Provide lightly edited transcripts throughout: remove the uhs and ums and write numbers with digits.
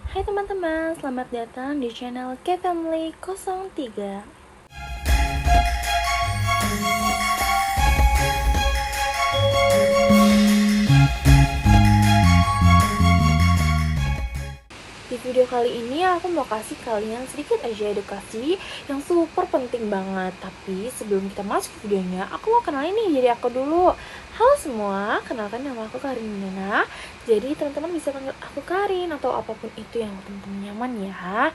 Hai teman-teman, selamat datang di channel K-Family 03. Di video kali ini aku mau kasih kalian sedikit aja edukasi yang super penting banget. Tapi sebelum kita masuk ke videonya, aku mau kenalin nih diri aku dulu. Halo semua, kenalkan nama aku Karin Nana. Jadi teman-teman bisa panggil aku Karin atau apapun itu yang teman-teman nyaman ya.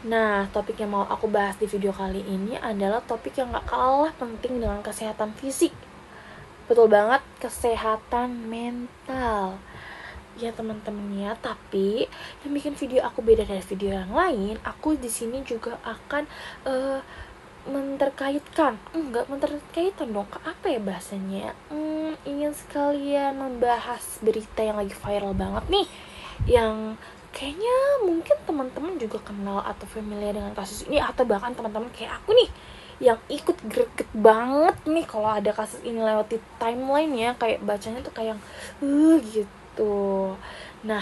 Nah, topik yang mau aku bahas di video kali ini adalah topik yang gak kalah penting dengan kesehatan fisik. Betul banget, kesehatan mental. Ya teman-teman ya, tapi yang bikin video aku beda dari video yang lain, aku di sini juga akan menterkaitan dong, apa ya bahasanya? Ingin sekalian membahas berita yang lagi viral banget nih, yang kayaknya mungkin teman-teman juga kenal atau familiar dengan kasus ini, atau bahkan teman-teman kayak aku nih yang ikut greget banget nih kalau ada kasus ini lewat di timeline ya, kayak bacanya tuh kayak gitu. Nah,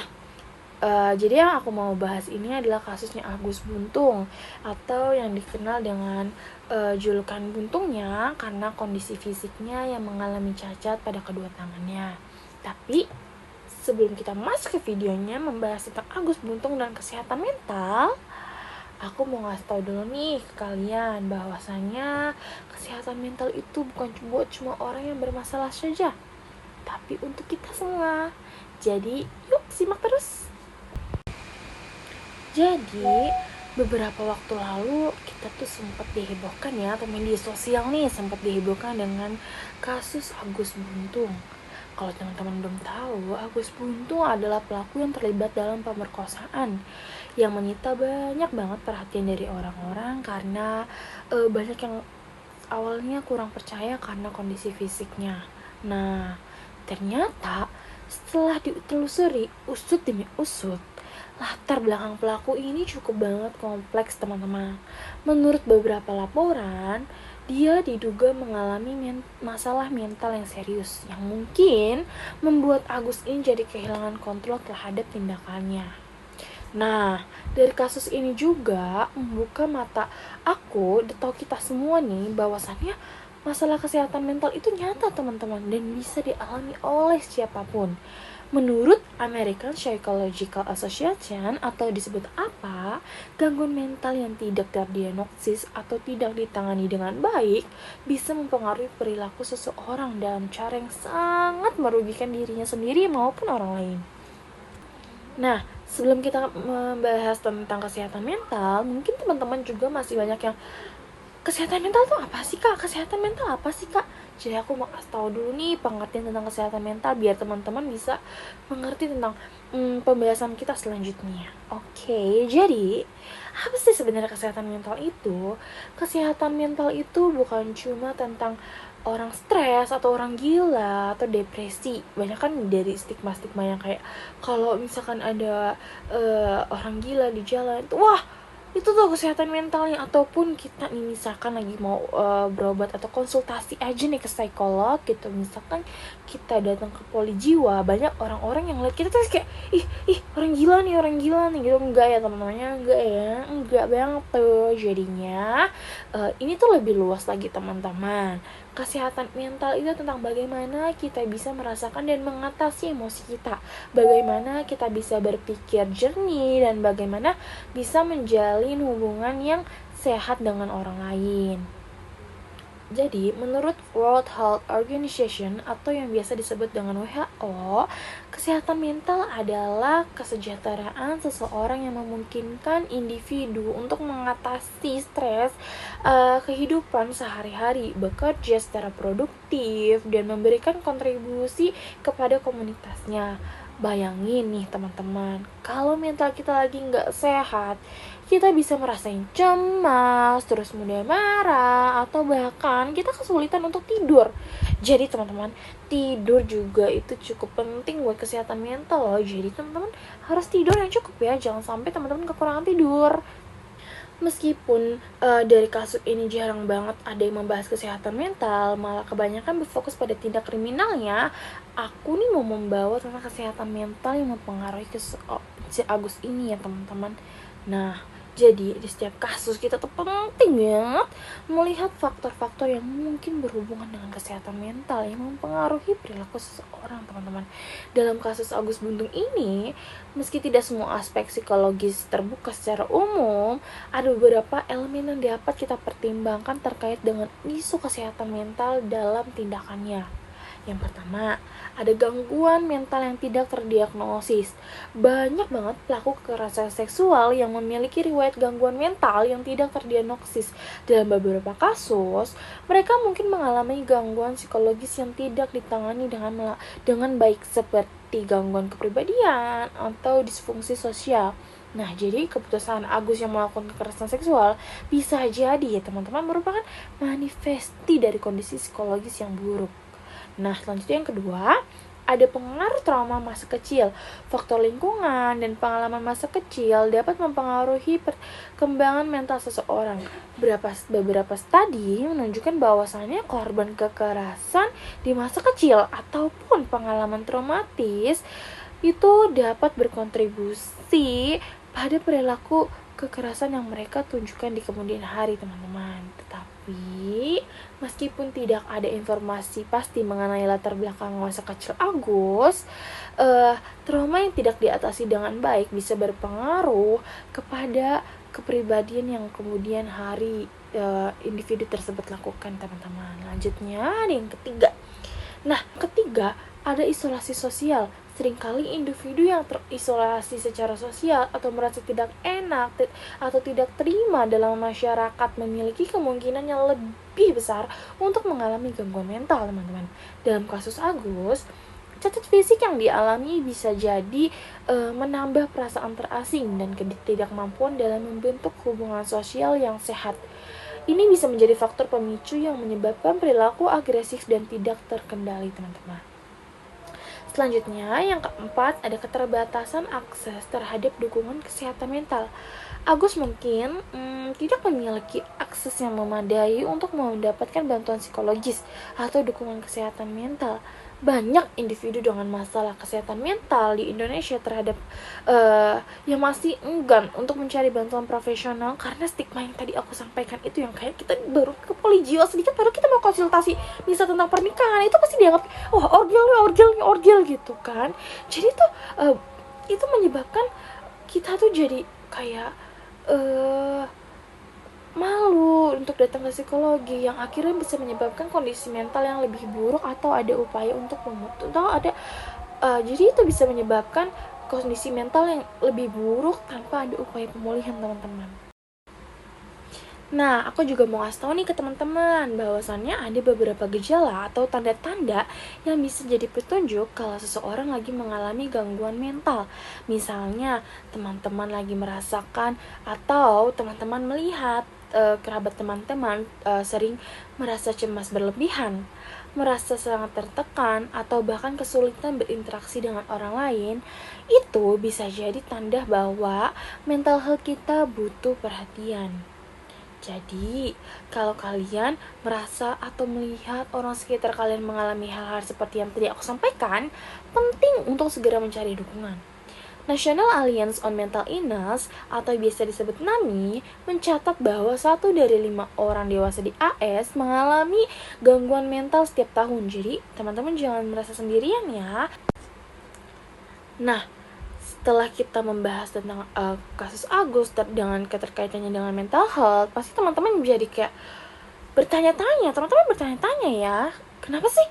jadi yang aku mau bahas ini adalah kasusnya Agus Buntung, atau yang dikenal dengan julukan Buntungnya karena kondisi fisiknya yang mengalami cacat pada kedua tangannya. Tapi sebelum kita masuk ke videonya membahas tentang Agus Buntung dan kesehatan mental, aku mau ngasih tau dulu nih ke kalian bahwasanya kesehatan mental itu bukan buat cuma orang yang bermasalah saja, tapi untuk kita semua. Jadi yuk simak terus. Jadi beberapa waktu lalu kita tuh sempat dihebohkan ya, atau media sosial nih sempat dihebohkan dengan kasus Agus Buntung. Kalau teman-teman belum tahu, Agus Buntung adalah pelaku yang terlibat dalam pemerkosaan yang menyita banyak banget perhatian dari orang-orang karena banyak yang awalnya kurang percaya karena kondisi fisiknya. Nah, ternyata setelah ditelusuri usut demi usut, latar belakang pelaku ini cukup banget kompleks teman-teman. Menurut beberapa laporan, dia diduga mengalami masalah mental yang serius yang mungkin membuat Agus ini jadi kehilangan kontrol terhadap tindakannya. Nah, dari kasus ini juga membuka mata aku atau kita semua nih bahwasannya masalah kesehatan mental itu nyata teman-teman dan bisa dialami oleh siapapun. Menurut American Psychological Association atau disebut APA, gangguan mental yang tidak terdiagnosis atau tidak ditangani dengan baik bisa mempengaruhi perilaku seseorang dalam cara yang sangat merugikan dirinya sendiri maupun orang lain. Nah, sebelum kita membahas tentang kesehatan mental, mungkin teman-teman juga masih banyak yang kesehatan mental tuh apa sih kak? Kesehatan mental apa sih kak? Jadi aku mau kasih tahu dulu nih pengertian tentang kesehatan mental biar teman-teman bisa mengerti tentang pembahasan kita selanjutnya. Oke, jadi apa sih sebenarnya kesehatan mental itu? Kesehatan mental itu bukan cuma tentang orang stres atau orang gila atau depresi. Banyak kan dari stigma-stigma yang kayak kalau misalkan ada orang gila di jalan, wah itu tuh kesehatan mentalnya. Ataupun kita nih misalkan lagi mau berobat atau konsultasi aja nih ke psikolog gitu, misalkan kita datang ke poli jiwa, banyak orang-orang yang lihat kita terus kayak ih orang gila nih gitu. Enggak ya teman-temannya, enggak banget tuh. Jadinya ini tuh lebih luas lagi teman-teman. Kesehatan mental itu tentang bagaimana kita bisa merasakan dan mengatasi emosi kita, bagaimana kita bisa berpikir jernih, dan bagaimana bisa menjalin hubungan yang sehat dengan orang lain. Jadi, menurut World Health Organization atau yang biasa disebut dengan WHO, kesehatan mental adalah kesejahteraan seseorang yang memungkinkan individu untuk mengatasi stres kehidupan sehari-hari, bekerja secara produktif, dan memberikan kontribusi kepada komunitasnya. Bayangin nih teman-teman, kalau mental kita lagi nggak sehat, kita bisa merasain cemas, terus mudah marah, atau bahkan kita kesulitan untuk tidur. Jadi teman-teman, tidur juga itu cukup penting buat kesehatan mental loh. Jadi teman-teman harus tidur yang cukup ya, jangan sampai teman-teman kekurangan tidur. Meskipun dari kasus ini jarang banget ada yang membahas kesehatan mental, malah kebanyakan berfokus pada tindak kriminalnya, aku nih mau membawa tentang kesehatan mental yang mempengaruhi si Agus ini ya teman-teman. Nah, jadi di setiap kasus kita tuh penting banget melihat faktor-faktor yang mungkin berhubungan dengan kesehatan mental yang mempengaruhi perilaku seseorang, teman-teman. Dalam kasus Agus Buntung ini, meski tidak semua aspek psikologis terbuka secara umum, ada beberapa elemen yang dapat kita pertimbangkan terkait dengan isu kesehatan mental dalam tindakannya. Yang pertama, ada gangguan mental yang tidak terdiagnosis. Banyak banget pelaku kekerasan seksual yang memiliki riwayat gangguan mental yang tidak terdiagnosis. Dalam beberapa kasus, mereka mungkin mengalami gangguan psikologis yang tidak ditangani dengan baik, seperti gangguan kepribadian atau disfungsi sosial. Nah, jadi keputusan Agus yang melakukan kekerasan seksual bisa jadi ya teman-teman merupakan manifesti dari kondisi psikologis yang buruk. Nah, selanjutnya yang kedua, ada pengaruh trauma masa kecil. Faktor lingkungan dan pengalaman masa kecil dapat mempengaruhi perkembangan mental seseorang. Beberapa studi menunjukkan bahwasannya korban kekerasan di masa kecil ataupun pengalaman traumatis itu dapat berkontribusi pada perilaku kekerasan yang mereka tunjukkan di kemudian hari, teman-teman. Tetapi meskipun tidak ada informasi pasti mengenai latar belakang masa kecil Agus, trauma yang tidak diatasi dengan baik bisa berpengaruh kepada kepribadian yang kemudian hari individu tersebut lakukan, teman-teman. Lanjutnya ada yang ketiga. Nah, ketiga, ada isolasi sosial. Seringkali individu yang terisolasi secara sosial atau merasa tidak enak atau tidak terima dalam masyarakat memiliki kemungkinan yang lebih besar untuk mengalami gangguan mental, teman-teman. Dalam kasus Agus, cacat fisik yang dialami bisa jadi menambah perasaan terasing dan ketidakmampuan dalam membentuk hubungan sosial yang sehat. Ini bisa menjadi faktor pemicu yang menyebabkan perilaku agresif dan tidak terkendali, teman-teman. Selanjutnya, yang keempat, ada keterbatasan akses terhadap dukungan kesehatan mental. Agus mungkin tidak memiliki akses yang memadai untuk mendapatkan bantuan psikologis atau dukungan kesehatan mental. Banyak individu dengan masalah kesehatan mental di Indonesia terhadap yang masih enggan untuk mencari bantuan profesional karena stigma yang tadi aku sampaikan itu, yang kayak kita baru ke polijiwa sedikit baru kita mau konsultasi misal tentang pernikahan itu pasti dianggap orgil gitu kan. Jadi tuh itu menyebabkan kita tuh jadi kayak malu untuk datang ke psikologi, yang akhirnya bisa menyebabkan kondisi mental yang lebih buruk atau ada upaya untuk memutus atau ada jadi itu bisa menyebabkan kondisi mental yang lebih buruk tanpa ada upaya pemulihan, teman-teman. Nah, aku juga mau kasih tahu nih ke teman-teman bahwasannya ada beberapa gejala atau tanda-tanda yang bisa jadi petunjuk kalau seseorang lagi mengalami gangguan mental. Misalnya, teman-teman lagi merasakan atau teman-teman melihat kerabat teman-teman sering merasa cemas berlebihan, merasa sangat tertekan, atau bahkan kesulitan berinteraksi dengan orang lain, itu bisa jadi tanda bahwa mental health kita butuh perhatian. Jadi, kalau kalian merasa atau melihat orang sekitar kalian mengalami hal-hal seperti yang tadi aku sampaikan, penting untuk segera mencari dukungan. National Alliance on Mental Illness atau biasa disebut NAMI mencatat bahwa 1 dari 5 orang dewasa di AS mengalami gangguan mental setiap tahun. Jadi, teman-teman jangan merasa sendirian ya. Nah, setelah kita membahas tentang kasus Agus dengan keterkaitannya dengan mental health, pasti teman-teman jadi kayak bertanya-tanya ya, kenapa sih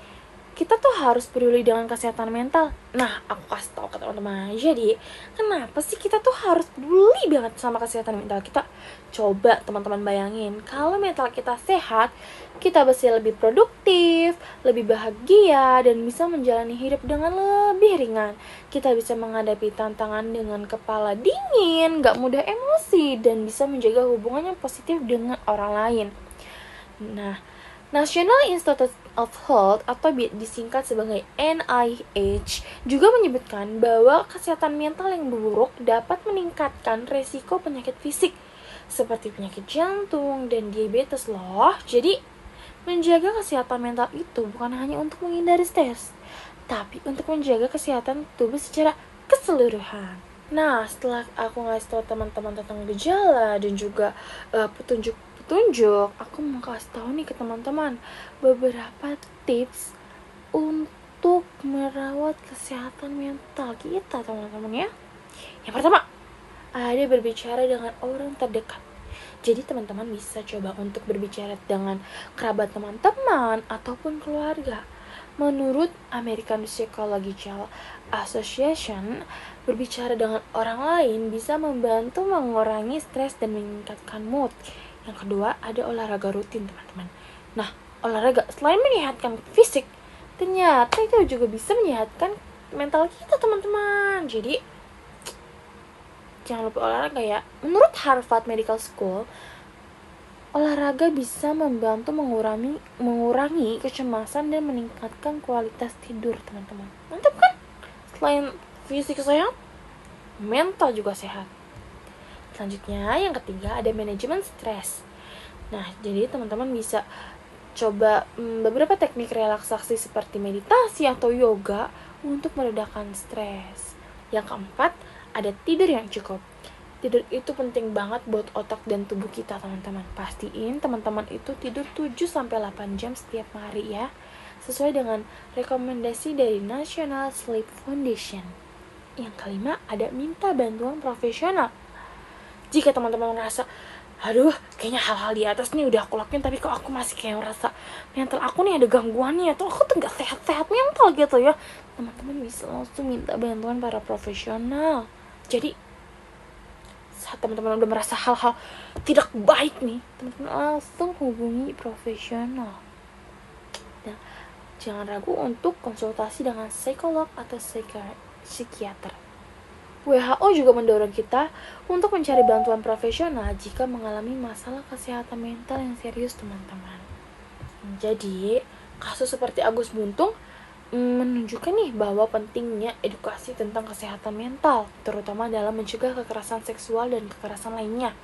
kita tuh harus peduli dengan kesehatan mental? Nah, aku kasih tahu ke teman-teman. Jadi, kenapa sih kita tuh harus peduli banget sama kesehatan mental kita? Coba teman-teman bayangin, kalau mental kita sehat, kita bisa lebih produktif, lebih bahagia, dan bisa menjalani hidup dengan lebih ringan. Kita bisa menghadapi tantangan dengan kepala dingin, gak mudah emosi, dan bisa menjaga hubungan yang positif dengan orang lain. Nah, National Institute of Health atau disingkat sebagai NIH juga menyebutkan bahwa kesehatan mental yang buruk dapat meningkatkan resiko penyakit fisik seperti penyakit jantung dan diabetes loh. Jadi, menjaga kesehatan mental itu bukan hanya untuk menghindari stres, tapi untuk menjaga kesehatan tubuh secara keseluruhan. Nah, setelah aku ngasih tahu teman-teman tentang gejala dan juga petunjuk-petunjuk, aku mau kasih tahu nih ke teman-teman beberapa tips untuk merawat kesehatan mental kita, teman-teman ya. Yang pertama, ada berbicara dengan orang terdekat. Jadi teman-teman bisa coba untuk berbicara dengan kerabat teman-teman ataupun keluarga. Menurut American Psychological Association, berbicara dengan orang lain bisa membantu mengurangi stres dan meningkatkan mood. Yang kedua, ada olahraga rutin, teman-teman. Nah, olahraga selain menyehatkan fisik, ternyata itu juga bisa menyehatkan mental kita, teman-teman. Jadi, jangan lupa olahraga ya. Menurut Harvard Medical School, olahraga bisa membantu mengurangi kecemasan dan meningkatkan kualitas tidur, teman-teman. Mantap kan? Selain fisik sehat, mental juga sehat. Selanjutnya, yang ketiga ada manajemen stres. Nah, jadi teman-teman bisa coba beberapa teknik relaksasi seperti meditasi atau yoga untuk meredakan stres. Yang keempat, ada tidur yang cukup. Tidur itu penting banget buat otak dan tubuh kita, teman-teman. Pastiin teman-teman itu tidur 7-8 jam setiap hari ya, sesuai dengan rekomendasi dari National Sleep Foundation. Yang kelima, ada minta bantuan profesional. Jika teman-teman merasa, aduh, kayaknya hal-hal di atas nih udah aku lakuin, tapi kok aku masih kayak merasa mental aku nih ada gangguannya, atau aku tuh gak sehat-sehat mental gitu ya, teman-teman bisa langsung minta bantuan para profesional. Jadi, saat teman-teman udah merasa hal-hal tidak baik nih, teman-teman langsung hubungi profesional. Nah, jangan ragu untuk konsultasi dengan psikolog atau psikiater. WHO juga mendorong kita untuk mencari bantuan profesional jika mengalami masalah kesehatan mental yang serius, teman-teman. Jadi, kasus seperti Agus Buntung menunjukkan nih bahwa pentingnya edukasi tentang kesehatan mental, terutama dalam mencegah kekerasan seksual dan kekerasan lainnya.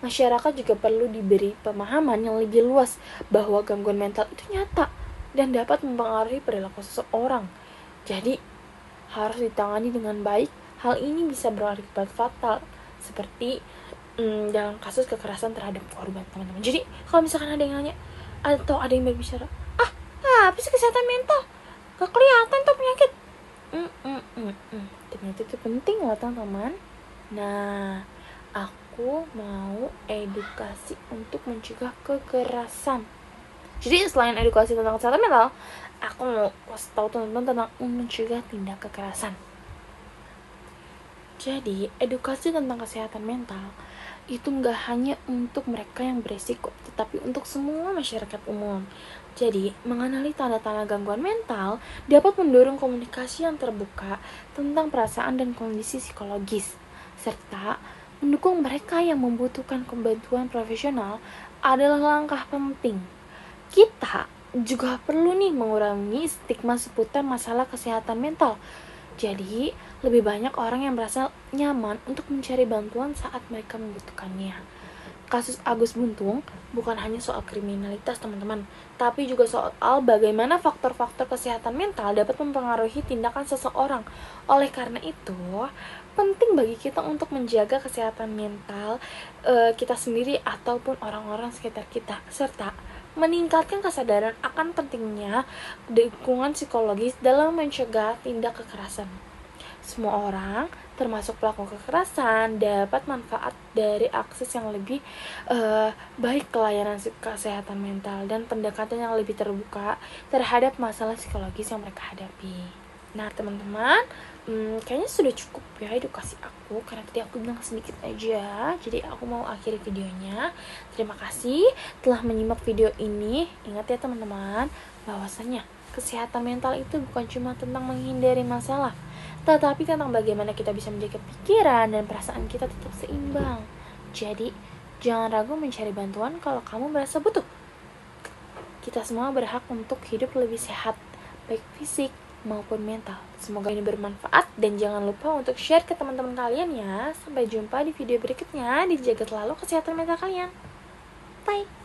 Masyarakat juga perlu diberi pemahaman yang lebih luas bahwa gangguan mental itu nyata dan dapat mempengaruhi perilaku seseorang. Jadi, harus ditangani dengan baik. Hal ini bisa berakibat fatal, seperti dalam kasus kekerasan terhadap korban, teman-teman. Jadi, kalau misalkan ada yang nanya atau ada yang berbicara, apa sih kesehatan mental? Gak kelihatan tuh penyakit. Ternyata itu penting loh, teman-teman. Nah, aku mau edukasi untuk mencegah kekerasan. Jadi selain edukasi tentang kesehatan mental, aku mau kasih tahu teman-teman tentang mencegah tindak kekerasan. Jadi, edukasi tentang kesehatan mental itu nggak hanya untuk mereka yang beresiko, tetapi untuk semua masyarakat umum. Jadi, mengenali tanda-tanda gangguan mental dapat mendorong komunikasi yang terbuka tentang perasaan dan kondisi psikologis, serta mendukung mereka yang membutuhkan bantuan profesional adalah langkah penting. Kita juga perlu nih mengurangi stigma seputar masalah kesehatan mental. Jadi, lebih banyak orang yang merasa nyaman untuk mencari bantuan saat mereka membutuhkannya. Kasus Agus Buntung bukan hanya soal kriminalitas, teman-teman, tapi juga soal bagaimana faktor-faktor kesehatan mental dapat mempengaruhi tindakan seseorang. Oleh karena itu, penting bagi kita untuk menjaga kesehatan mental kita sendiri ataupun orang-orang sekitar kita, serta meningkatkan kesadaran akan pentingnya dukungan psikologis dalam mencegah tindak kekerasan. Semua orang, termasuk pelaku kekerasan, dapat manfaat dari akses yang lebih baik ke layanan kesehatan mental dan pendekatan yang lebih terbuka terhadap masalah psikologis yang mereka hadapi. Nah, teman-teman, kayaknya sudah cukup ya edukasi aku, karena tadi aku bilang sedikit aja. Jadi aku mau akhiri videonya. Terima kasih telah menyimak video ini. Ingat ya teman-teman, bahwasanya kesehatan mental itu bukan cuma tentang menghindari masalah, tetapi tentang bagaimana kita bisa menjaga pikiran dan perasaan kita tetap seimbang. Jadi, jangan ragu mencari bantuan kalau kamu merasa butuh. Kita semua berhak untuk hidup lebih sehat, baik fisik, maupun mental. Semoga ini bermanfaat dan jangan lupa untuk share ke teman-teman kalian ya. Sampai jumpa di video berikutnya. Dijaga selalu kesehatan mental kalian. Bye.